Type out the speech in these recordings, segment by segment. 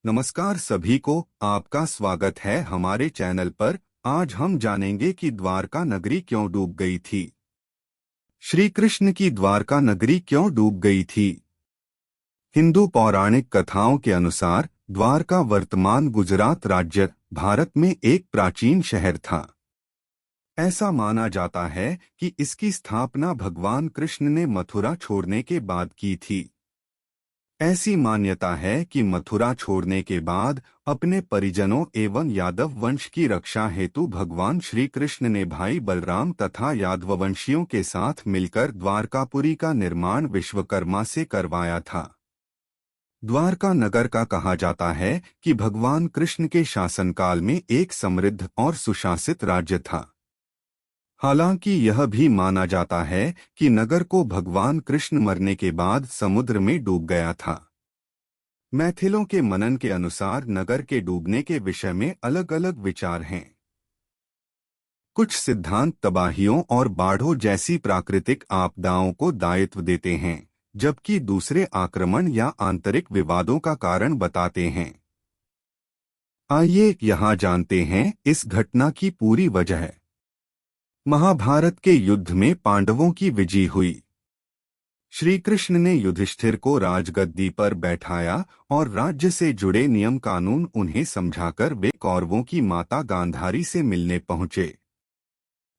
नमस्कार सभी को, आपका स्वागत है हमारे चैनल पर। आज हम जानेंगे कि द्वारका नगरी क्यों डूब गई थी। श्री कृष्ण की द्वारका नगरी क्यों डूब गई थी। हिंदू पौराणिक कथाओं के अनुसार द्वारका वर्तमान गुजरात राज्य भारत में एक प्राचीन शहर था। ऐसा माना जाता है कि इसकी स्थापना भगवान कृष्ण ने मथुरा छोड़ने के बाद की थी। ऐसी मान्यता है कि मथुरा छोड़ने के बाद अपने परिजनों एवं यादव वंश की रक्षा हेतु भगवान श्री कृष्ण ने भाई बलराम तथा यादववंशियों के साथ मिलकर द्वारकापुरी का निर्माण विश्वकर्मा से करवाया था। द्वारका नगर का कहा जाता है कि भगवान कृष्ण के शासनकाल में एक समृद्ध और सुशासित राज्य था। हालांकि यह भी माना जाता है कि नगर को भगवान कृष्ण मरने के बाद समुद्र में डूब गया था। मैथिलों के मनन के अनुसार नगर के डूबने के विषय में अलग अलग विचार हैं। कुछ सिद्धांत तबाहियों और बाढ़ों जैसी प्राकृतिक आपदाओं को दायित्व देते हैं, जबकि दूसरे आक्रमण या आंतरिक विवादों का कारण बताते हैं। आइए यहाँ जानते हैं इस घटना की पूरी वजह। महाभारत के युद्ध में पांडवों की विजय हुई। श्री कृष्ण ने युधिष्ठिर को राजगद्दी पर बैठाया और राज्य से जुड़े नियम कानून उन्हें समझाकर वे कौरवों की माता गांधारी से मिलने पहुंचे।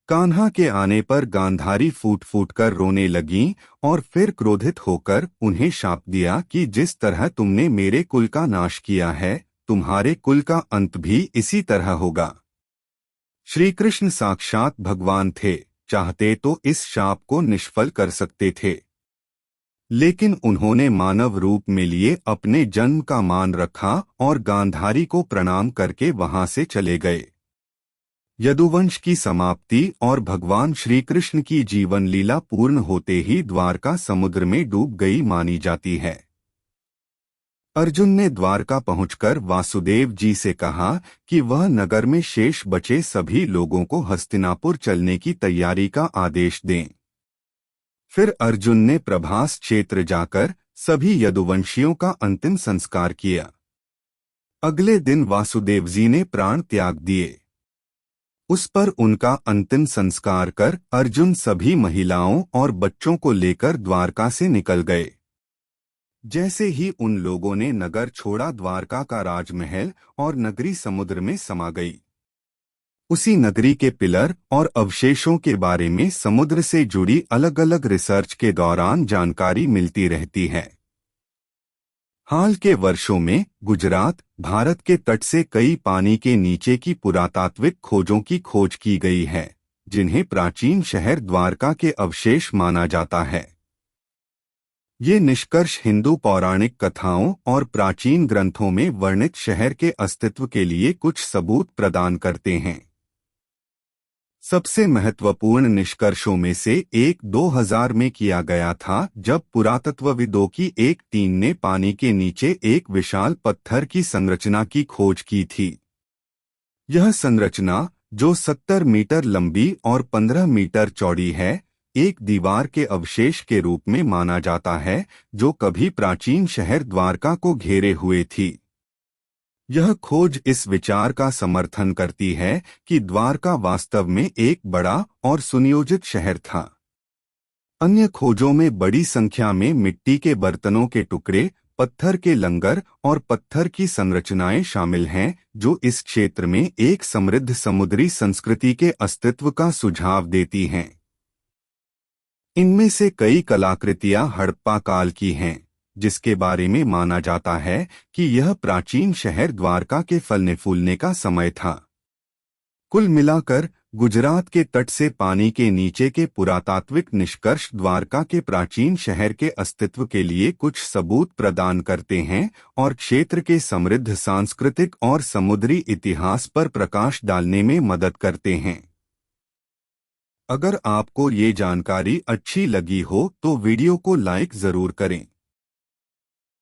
कान्हा के आने पर गांधारी फूट फूट कर रोने लगीं और फिर क्रोधित होकर उन्हें शाप दिया कि जिस तरह तुमने मेरे कुल का नाश किया है, तुम्हारे कुल का अंत भी इसी तरह होगा। श्री कृष्ण साक्षात भगवान थे, चाहते तो इस शाप को निष्फल कर सकते थे, लेकिन उन्होंने मानव रूप में लिए अपने जन्म का मान रखा और गांधारी को प्रणाम करके वहां से चले गए। यदुवंश की समाप्ति और भगवान श्री कृष्ण की जीवन लीला पूर्ण होते ही द्वारका समुद्र में डूब गई मानी जाती है। अर्जुन ने द्वारका पहुंचकर वासुदेव जी से कहा कि वह नगर में शेष बचे सभी लोगों को हस्तिनापुर चलने की तैयारी का आदेश दें। फिर अर्जुन ने प्रभास क्षेत्र जाकर सभी यदुवंशियों का अंतिम संस्कार किया। अगले दिन वासुदेव जी ने प्राण त्याग दिए। उस पर उनका अंतिम संस्कार कर अर्जुन सभी महिलाओं और बच्चों को लेकर द्वारका से निकल गए। जैसे ही उन लोगों ने नगर छोड़ा, द्वारका का राजमहल और नगरी समुद्र में समा गई। उसी नगरी के पिलर और अवशेषों के बारे में समुद्र से जुड़ी अलग अलग रिसर्च के दौरान जानकारी मिलती रहती है। हाल के वर्षों में गुजरात, भारत के तट से कई पानी के नीचे की पुरातात्विक खोजों की खोज की गई है, जिन्हें प्राचीन शहर द्वारका के अवशेष माना जाता है। ये निष्कर्ष हिंदू पौराणिक कथाओं और प्राचीन ग्रंथों में वर्णित शहर के अस्तित्व के लिए कुछ सबूत प्रदान करते हैं। सबसे महत्वपूर्ण निष्कर्षों में से एक 2000 में किया गया था, जब पुरातत्वविदों की एक टीम ने पानी के नीचे एक विशाल पत्थर की संरचना की खोज की थी। यह संरचना, जो 70 मीटर लंबी और 15 मीटर चौड़ी है, एक दीवार के अवशेष के रूप में माना जाता है, जो कभी प्राचीन शहर द्वारका को घेरे हुए थी। यह खोज इस विचार का समर्थन करती है कि द्वारका वास्तव में एक बड़ा और सुनियोजित शहर था। अन्य खोजों में बड़ी संख्या में मिट्टी के बर्तनों के टुकड़े, पत्थर के लंगर और पत्थर की संरचनाएं शामिल हैं, जो इस क्षेत्र में एक समृद्ध समुद्री संस्कृति के अस्तित्व का सुझाव देती हैं। इनमें से कई कलाकृतियां हड़प्पा काल की हैं, जिसके बारे में माना जाता है कि यह प्राचीन शहर द्वारका के फलने फूलने का समय था। कुल मिलाकर गुजरात के तट से पानी के नीचे के पुरातात्विक निष्कर्ष द्वारका के प्राचीन शहर के अस्तित्व के लिए कुछ सबूत प्रदान करते हैं और क्षेत्र के समृद्ध सांस्कृतिक और समुद्री इतिहास पर प्रकाश डालने में मदद करते हैं। अगर आपको ये जानकारी अच्छी लगी हो तो वीडियो को लाइक जरूर करें।